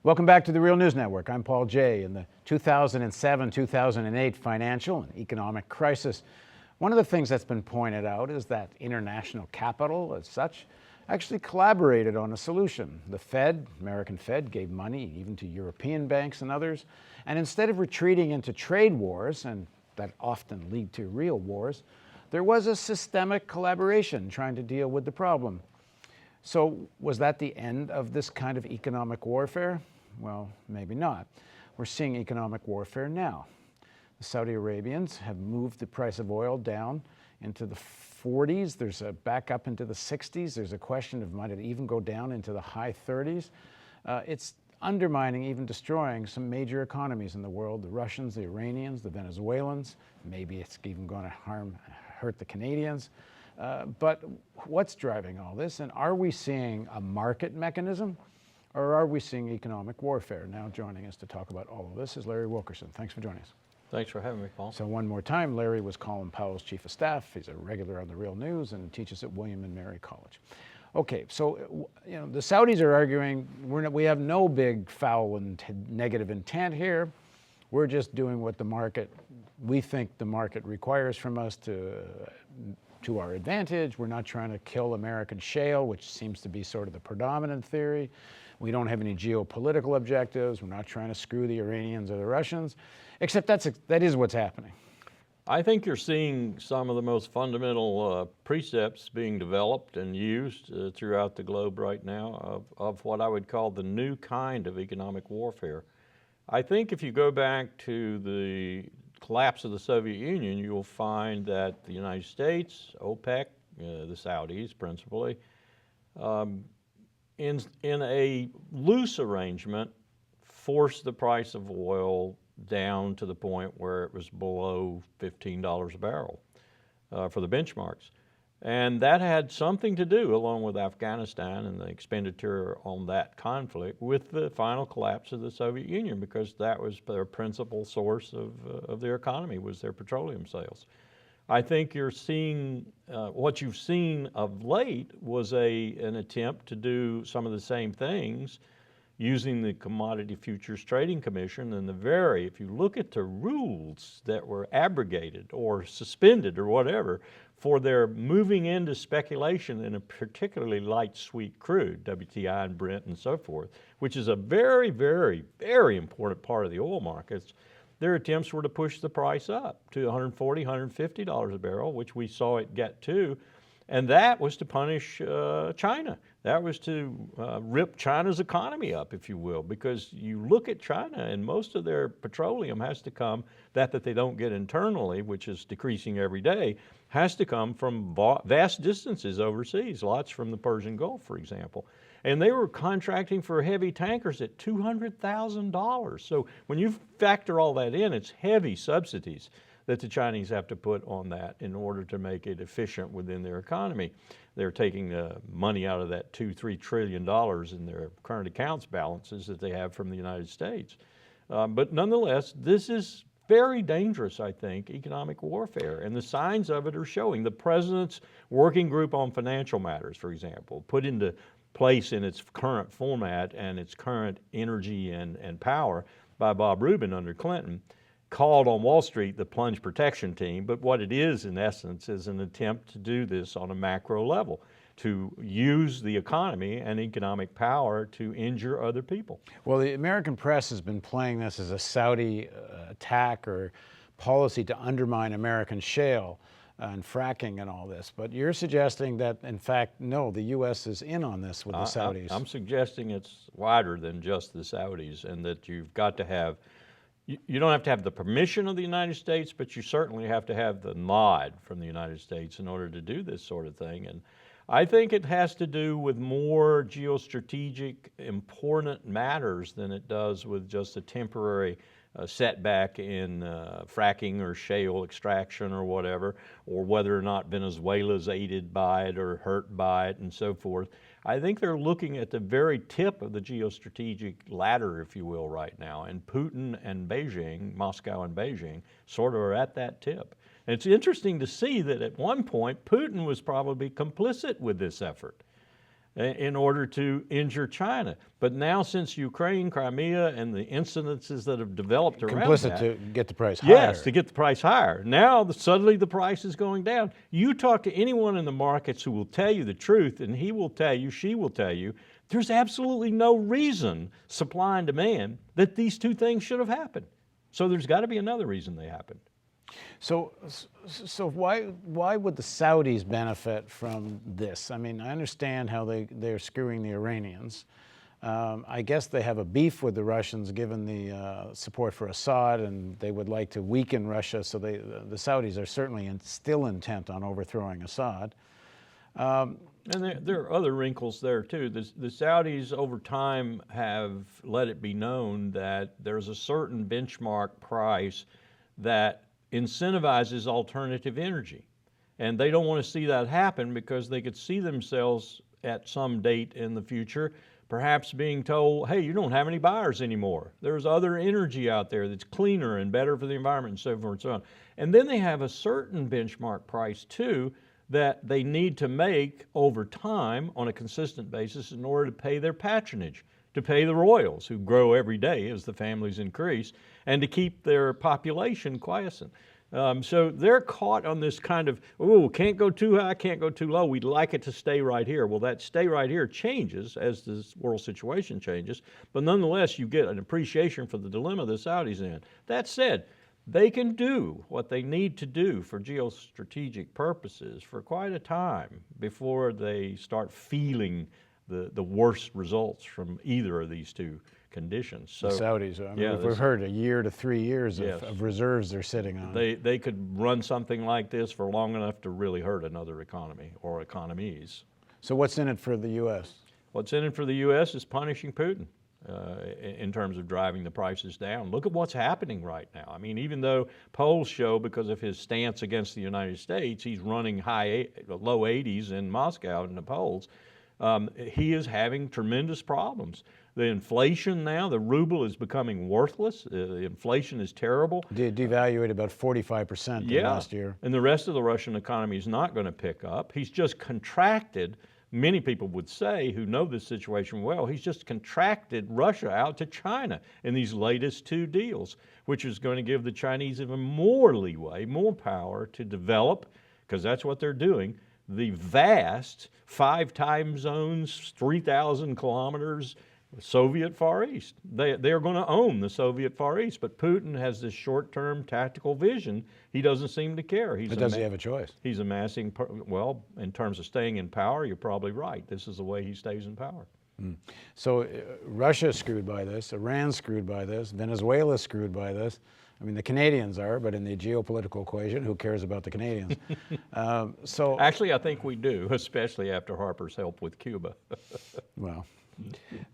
Welcome back to the Real News Network. I'm Paul Jay. In the 2007-2008 financial and economic crisis, one of the things that's been pointed out is that international capital, as such, actually collaborated on a solution. The Fed, American Fed, gave money even to European banks and others, and instead of retreating into trade wars, and that often lead to real wars, there was a systemic collaboration trying to deal with the problem. So was that the end of this kind of economic warfare? Well, maybe not. We're seeing economic warfare now. The Saudi Arabians have moved the price of oil down into the 40s. There's a back up into the 60s. There's a question of might it even go down into the high 30s. It's undermining, even destroying some major economies in the world. The Russians, the Iranians, the Venezuelans. Maybe it's even going to hurt the Canadians. But what's driving all this? And are we seeing a market mechanism, or are we seeing economic warfare? Now joining us to talk about all of this is Larry Wilkerson. Thanks for joining us. Thanks for having me, Paul. So one more time, Larry was Colin Powell's chief of staff. He's a regular on the Real News and teaches at William and Mary College. Okay, so the Saudis are arguing we have no big foul and negative intent here. We're just doing what we think the market requires from us to our advantage. We're not trying to kill American shale, which seems to be sort of the predominant theory. We don't have any geopolitical objectives. We're not trying to screw the Iranians or the Russians, except that is what's happening. I think you're seeing some of the most fundamental precepts being developed and used throughout the globe right now of what I would call the new kind of economic warfare. I think if you go back to the collapse of the Soviet Union, you will find that the United States, OPEC, the Saudis principally, in a loose arrangement, forced the price of oil down to the point where it was below $15 a barrel for the benchmarks. And that had something to do, along with Afghanistan and the expenditure on that conflict, with the final collapse of the Soviet Union, because that was their principal source of their economy, was their petroleum sales. I think you're seeing, what you've seen of late was an attempt to do some of the same things using the Commodity Futures Trading Commission and if you look at the rules that were abrogated or suspended or whatever for their moving into speculation in a particularly light sweet crude, WTI and Brent and so forth, which is a very, very, very important part of the oil markets, their attempts were to push the price up to $140, $150 a barrel, which we saw it get to. And that was to punish China. That was to rip China's economy up, if you will, because you look at China and most of their petroleum has to come, that they don't get internally, which is decreasing every day, has to come from vast distances overseas, lots from the Persian Gulf, for example. And they were contracting for heavy tankers at $200,000. So when you factor all that in, it's heavy subsidies that the Chinese have to put on that in order to make it efficient within their economy. They're taking money out of that $2-3 trillion in their current accounts balances that they have from the United States. But nonetheless, this is very dangerous, I think, economic warfare, and the signs of it are showing. The President's Working Group on Financial Matters, for example, put into place in its current format and its current energy and power by Bob Rubin under Clinton, called on Wall Street the plunge protection team, but what it is in essence is an attempt to do this on a macro level, to use the economy and economic power to injure other people. Well, the American press has been playing this as a Saudi attack or policy to undermine American shale and fracking and all this, but you're suggesting that, in fact, no, the U.S. is in on this with the Saudis. I'm suggesting it's wider than just the Saudis, and that you've got to have you don't have to have the permission of the United States, but you certainly have to have the nod from the United States in order to do this sort of thing. And I think it has to do with more geostrategic important matters than it does with just a temporary setback in fracking or shale extraction or whatever, or whether or not Venezuela's aided by it or hurt by it and so forth. I think they're looking at the very tip of the geostrategic ladder, if you will, right now. And Putin and Beijing, Moscow and Beijing, sort of are at that tip. And it's interesting to see that at one point, Putin was probably complicit with this effort. in order to injure China. But now, since Ukraine, Crimea, and the incidences that have developed around Complicit that, to get the price higher. yes, to get the price higher. Now, suddenly the price is going down. You talk to anyone in the markets who will tell you the truth, and he will tell you, she will tell you, there's absolutely no reason, supply and demand, that these two things should have happened. So there's got to be another reason they happened. So why would the Saudis benefit from this? I mean, I understand how they're screwing the Iranians. I guess they have a beef with the Russians given the support for Assad, and they would like to weaken Russia, so the Saudis are certainly still intent on overthrowing Assad. And there are other wrinkles there too. The Saudis over time have let it be known that there's a certain benchmark price that incentivizes alternative energy. And they don't want to see that happen because they could see themselves at some date in the future perhaps being told, hey, you don't have any buyers anymore. There's other energy out there that's cleaner and better for the environment and so forth and so on. And then they have a certain benchmark price too that they need to make over time on a consistent basis in order to pay their patronage, to pay the royals who grow every day as the families increase, and to keep their population quiescent. So they're caught on this kind of, oh, can't go too high, can't go too low. We'd like it to stay right here. Well, that stay right here changes as the world situation changes, but nonetheless, you get an appreciation for the dilemma the Saudis in. That said, they can do what they need to do for geostrategic purposes for quite a time before they start feeling the worst results from either of these two conditions. So, the Saudis, I mean, we've heard a year to 3 years yes, of reserves they're sitting on. They could run something like this for long enough to really hurt another economy or economies. So what's in it for the U.S.? What's in it for the U.S. is punishing Putin. In terms of driving the prices down. Look at what's happening right now. I mean, even though polls show because of his stance against the United States, he's running low 80s in Moscow in the polls, he is having tremendous problems. The inflation now, the ruble is becoming worthless. The inflation is terrible. Devaluated about 45% in last year. And the rest of the Russian economy is not going to pick up. He's just contracted. Many people would say, who know this situation well, he's just contracted Russia out to China in these latest two deals, which is going to give the Chinese even more leeway, more power to develop, because that's what they're doing, the vast 5 time zones, 3,000 kilometers, Soviet Far East. They're going to own the Soviet Far East, but Putin has this short-term tactical vision. He doesn't seem to care. But does he have a choice? He's amassing, well, in terms of staying in power, you're probably right. This is the way he stays in power. So Russia's screwed by this, Iran's screwed by this, Venezuela's screwed by this. I mean, the Canadians are, but in the geopolitical equation, who cares about the Canadians? Actually, I think we do, especially after Harper's help with Cuba. Well.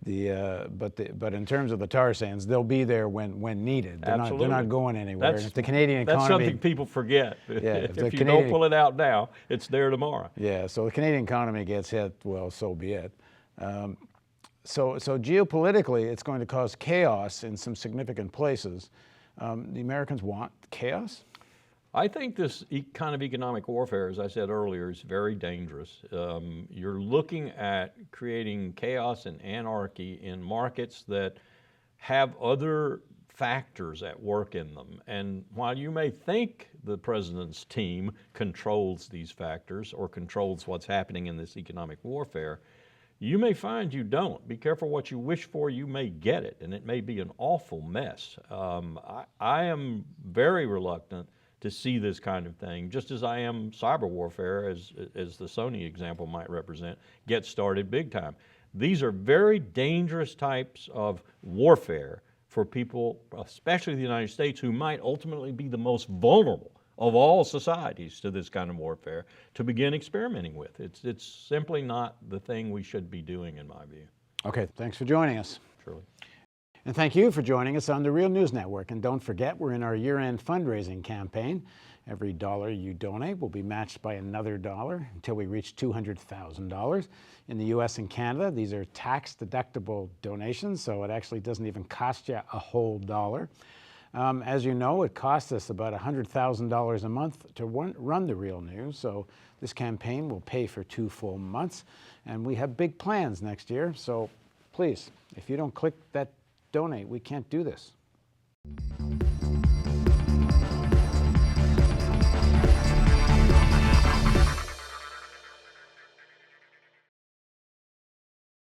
But in terms of the tar sands, they'll be there when needed. They're not going anywhere. If the Canadian economy, that's something people forget. Yeah, if you don't pull it out now, it's there tomorrow. Yeah, so the Canadian economy gets hit, well, so be it. So geopolitically, it's going to cause chaos in some significant places. The Americans want chaos? I think this kind of economic warfare, as I said earlier, is very dangerous. You're looking at creating chaos and anarchy in markets that have other factors at work in them. And while you may think the president's team controls these factors or controls what's happening in this economic warfare, you may find you don't. Be careful what you wish for, you may get it, and it may be an awful mess. I am very reluctant to see this kind of thing, just as I am cyber warfare, as the Sony example might represent, get started big time. These are very dangerous types of warfare for people, especially the United States, who might ultimately be the most vulnerable of all societies to this kind of warfare, to begin experimenting with. It's simply not the thing we should be doing, in my view. Okay, thanks for joining us. Surely. And thank you for joining us on the Real News Network. And don't forget, we're in our year-end fundraising campaign. Every dollar you donate will be matched by another dollar until we reach $200,000. In the US and Canada, these are tax-deductible donations, so it actually doesn't even cost you a whole dollar. As you know, it costs us about $100,000 a month to run the Real News, so this campaign will pay for 2 full months, and we have big plans next year, so please, if you don't click that donate, we can't do this.